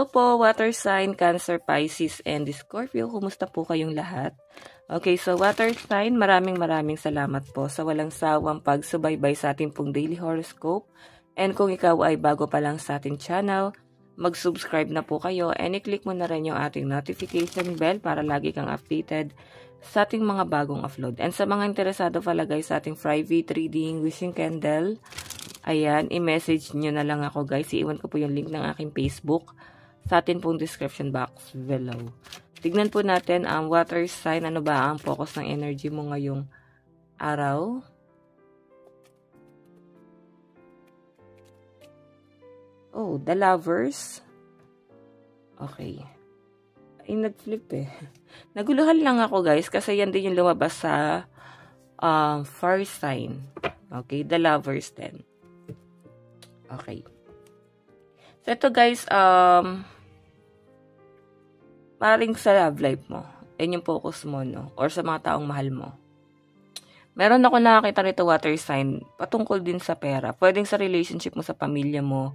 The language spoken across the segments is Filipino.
Hello po, water sign, Cancer, Pisces, and Scorpio. Kumusta po kayong lahat? Okay, so water sign, maraming salamat po sa walang sawang pagsubaybay sa ating pong daily horoscope. And kung ikaw ay bago pa lang sa ating channel, mag-subscribe na po kayo and i-click mo na rin yung ating notification bell para lagi kang updated sa ating mga bagong upload. And sa mga interesado pala guys sa ating private reading, wishing candle, ayan, i-message nyo na lang ako guys. Iiwan ko po yung link ng aking Facebook sa atin pong description box below. Tignan po natin ang water sign. Ano ba ang focus ng energy mo ngayong araw? Oh, the Lovers. Okay. Ay, nag-flip eh. Naguluhan lang ako guys kasi yan din yung lumabas sa fire sign. Okay, the Lovers din. Okay. So, ito guys, maring sa love life mo. Yan yung focus mo, no? Or sa mga taong mahal mo. Meron ako nakakita rito water sign, patungkol din sa pera. Pwedeng sa relationship mo sa pamilya mo.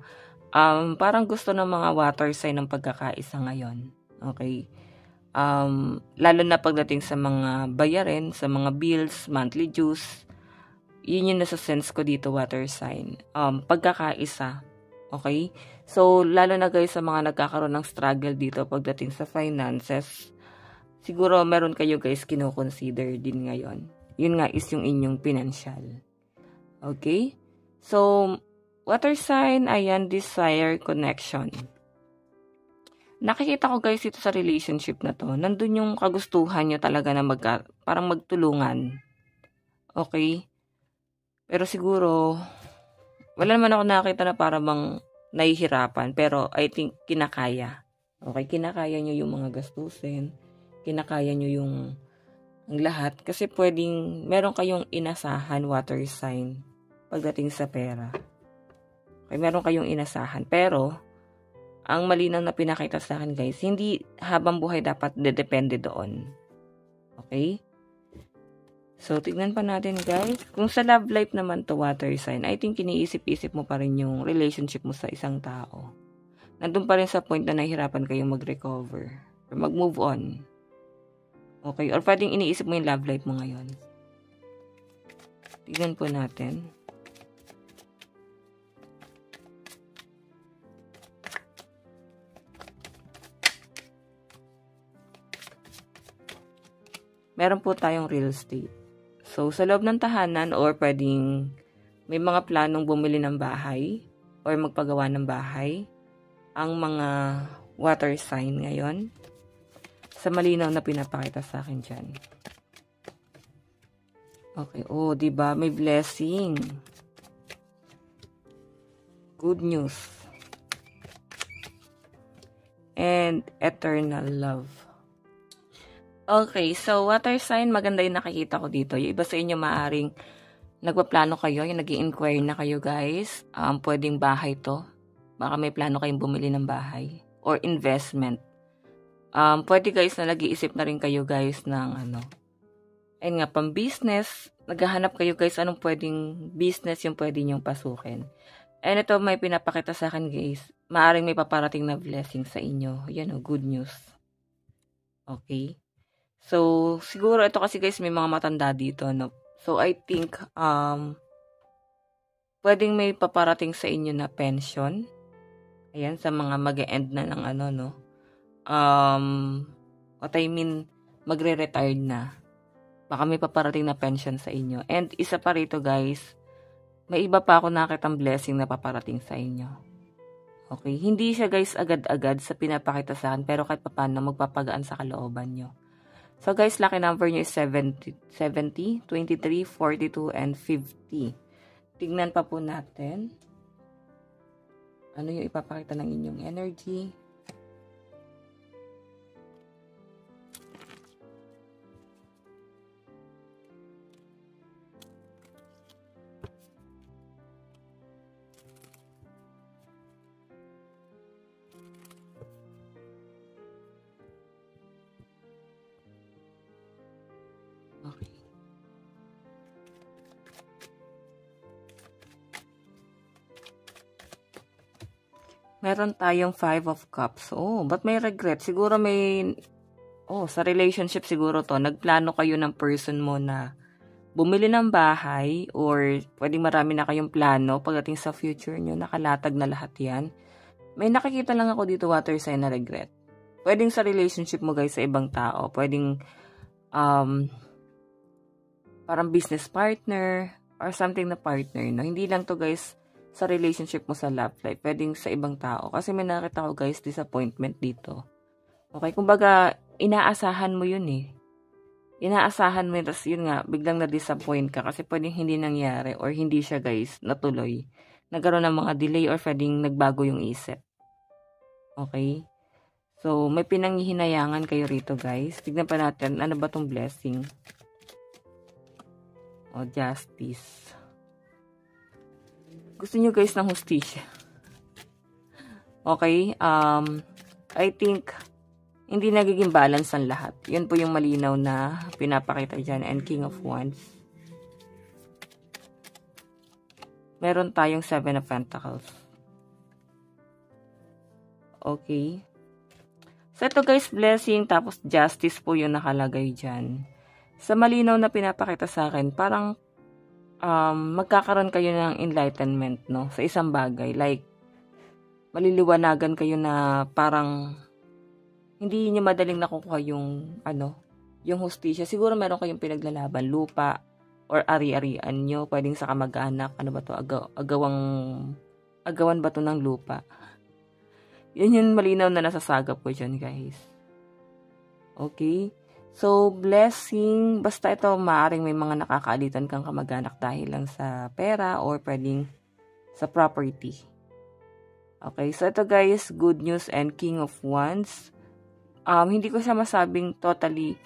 Parang gusto ng mga water sign ng pagkakaisa ngayon. Okay? Lalo na pagdating sa mga bayarin, sa mga bills, monthly dues. Yun yung nasa sense ko dito, water sign. Pagkakaisa. Okay? So, lalo na guys sa mga nagkakaroon ng struggle dito pagdating sa finances, siguro meron kayo guys kino-consider din ngayon. Yun nga is yung inyong financial. Okay? So, water sign, ayan, desire, connection. Nakikita ko guys ito sa relationship na to. Nandun yung kagustuhan nyo talaga na parang magtulungan. Okay? Pero siguro, wala naman ako nakita na para bang nahihirapan. Pero I think kinakaya. Okay? Kinakaya nyo yung mga gastusin. Kinakaya nyo yung ang lahat. Kasi pwedeng meron kayong inasahan water sign pagdating sa pera. Okay? Meron kayong inasahan. Pero, ang malinaw na pinakita sa akin guys, hindi habang buhay dapat dedepende doon. Okay? So, tignan pa natin guys. Kung sa love life naman to water sign, I think iniisip-isip mo pa rin yung relationship mo sa isang tao. Nandun pa rin sa point na nahihirapan kayong mag-recover. Or mag-move on. Okay? Or pwedeng iniisip mo yung love life mo ngayon. Tignan po natin. Meron po tayong real estate. So, sa loob ng tahanan or pwedeng may mga planong bumili ng bahay or magpagawa ng bahay ang mga water sign ngayon sa malinaw na pinapakita sa akin dyan. Okay. Oh, diba? May blessing. Good news. And eternal love. Okay, so water sign, maganda yung nakikita ko dito. Yung iba sa inyo maaring nagpaplano kayo, yung nag-i-inquire na kayo guys. Pwedeng bahay to. Baka may plano kayong bumili ng bahay. Or investment. Pwede guys na nag-iisip na rin kayo guys ng ayun nga, pang business. Naghahanap kayo guys anong pwedeng business yung pwede nyong pasukin. And ito may pinapakita sa akin guys. Maaring may paparating na blessing sa inyo. Yan o, good news. Okay. So, siguro ito kasi guys may mga matanda dito, no? So, I think, pwedeng may paparating sa inyo na pension. Ayan, sa mga mag-e-end na ng no? What I mean, magre-retired na. Baka may paparating na pension sa inyo. And isa pa rito guys, may iba pa ako nakitang blessing na paparating sa inyo. Okay? Hindi siya guys agad-agad sa pinapakita sa akin, pero kahit paano magpapagaan sa kalooban nyo. So guys, lucky number nyo is 70, 23, 42, and 50. Tignan pa po natin. Ano yung ipapakita ng inyong energy? Okay. Meron tayong 5 of Cups. Oh, ba't may regret? Siguro may, sa relationship siguro to, nagplano kayo ng person mo na bumili ng bahay or pwedeng marami na kayong plano pagdating sa future nyo, nakalatag na lahat yan. May nakikita lang ako dito, water sign, na regret. Pwedeng sa relationship mo guys sa ibang tao. Pwedeng parang business partner or something na partner. No? Hindi lang to guys sa relationship mo sa love life. Pwedeng sa ibang tao. Kasi may nakita ko guys disappointment dito. Okay, kumbaga inaasahan mo yun eh. Inaasahan mo yun, tapos yun nga, biglang na-disappoint ka kasi pwedeng hindi nangyari or hindi siya guys natuloy. Nagkaroon ng mga delay or pwedeng nagbago yung isip. Okay? So, may pinanghihinayangan kayo rito guys. Tignan pa natin, ano ba tong blessing? Justice. Gusto nyo guys ng hustisya. Okay? I think, hindi nagiging balance ang lahat. Yun po yung malinaw na pinapakita dyan. And King of Wands. Meron tayong 7 of Pentacles. Okay. So, ito guys, blessing. Tapos, justice po yung nakalagay dyan. Sa malinaw na pinapakita sa akin, parang magkakaroon kayo ng enlightenment, no? Sa isang bagay. Like, maliliwanagan kayo na parang hindi niyo madaling nakukuha yung, yung hustisya. Siguro meron kayong pinaglalaban, lupa, or ari-arian nyo. Pwedeng sa kamag-anak. Ano ba to? Agawan ba to ng lupa? Yan yung malinaw na nasasagap ko dyan, guys. Okay? So, blessing. Basta ito, maaaring may mga nakakaalitan kang kamag-anak dahil lang sa pera or pwedeng sa property. Okay? So, ito guys, good news and King of Wands. Hindi ko siya masabing totally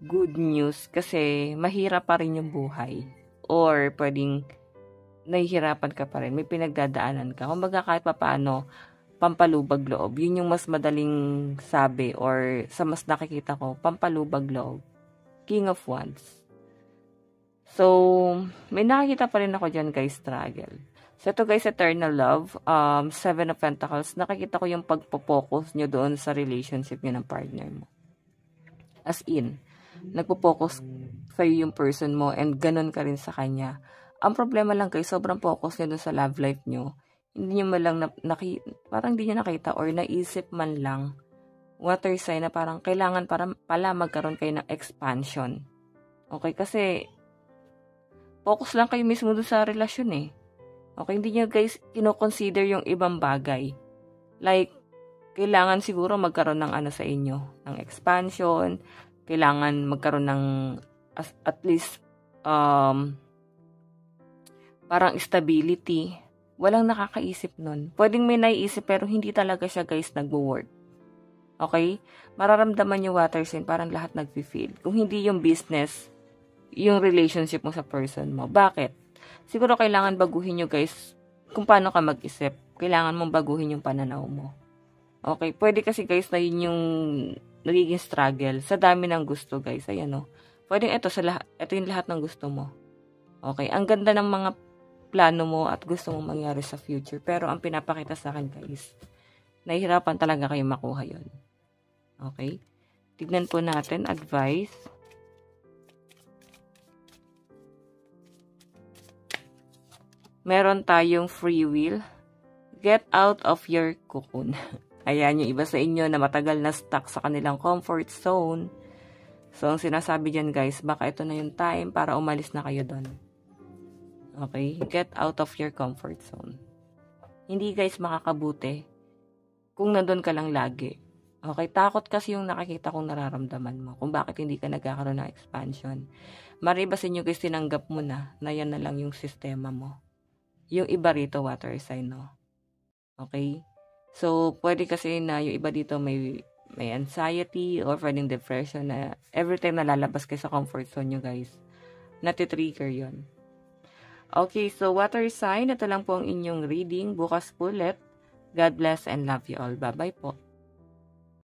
good news kasi mahirap pa rin yung buhay. Or pwedeng nahihirapan ka pa rin. May pinagdadaanan ka. Kumbaga kahit papaano, pampalubag loob. Yun yung mas madaling sabi or sa mas nakikita ko, pampalubag loob. King of Wands. So, may nakikita pa rin ako dyan guys, struggle. So, ito guys, eternal love, 7 of Pentacles, nakikita ko yung pagpo-focus nyo doon sa relationship nyo ng partner mo. As in, nagpo-focus sa'yo yung person mo and ganun ka rin sa kanya. Ang problema lang guys, sobrang focus nyo doon sa love life nyo. Hindi nyo malang parang hindi nyo nakita or naisip man lang water sign na parang kailangan pala magkaroon kayo ng expansion. Okay, kasi focus lang kayo mismo doon sa relasyon eh. Okay, hindi nyo guys kino-consider yung ibang bagay. Like, kailangan siguro magkaroon ng sa inyo, ng expansion, kailangan magkaroon ng at least parang stability. Walang nakakaisip nun. Pwedeng may naiisip pero hindi talaga siya guys nagwo-work. Okay? Mararamdaman yung water sign, parang lahat nag-feel. Kung hindi yung business, yung relationship mo sa person mo. Bakit? Siguro kailangan baguhin nyo guys kung paano ka mag-isip. Kailangan mong baguhin yung pananaw mo. Okay? Pwede kasi guys na yun yung nagiging struggle. Sa dami ng gusto guys. Ayan o. Pwede ito yung lahat ng gusto mo. Okay? Ang ganda ng mga plano mo at gusto mong mangyari sa future. Pero ang pinapakita sa akin guys, nahihirapan talaga kayo makuha yun. Okay? Tignan po natin. Advice. Meron tayong free will. Get out of your cocoon. Ayan, yung iba sa inyo na matagal na stuck sa kanilang comfort zone. So, ang sinasabi dyan guys, baka ito na yung time para umalis na kayo doon. Okay? Get out of your comfort zone. Hindi guys makakabuti kung nandun ka lang lagi. Okay? Takot kasi yung nakikita kong nararamdaman mo. Kung bakit hindi ka nagkakaroon ng expansion. Maribasin nyo guys, tinanggap mo na yan na lang yung sistema mo. Yung iba rito, water sign, no? Okay? So, pwede kasi na yung iba dito may anxiety or pwedeng depression na every time na lalabas kayo sa comfort zone nyo, guys. Natitrigger yon. Okay, so water sign, ito lang po ang inyong reading. Bukas po ulit. God bless and love you all. Bye-bye po.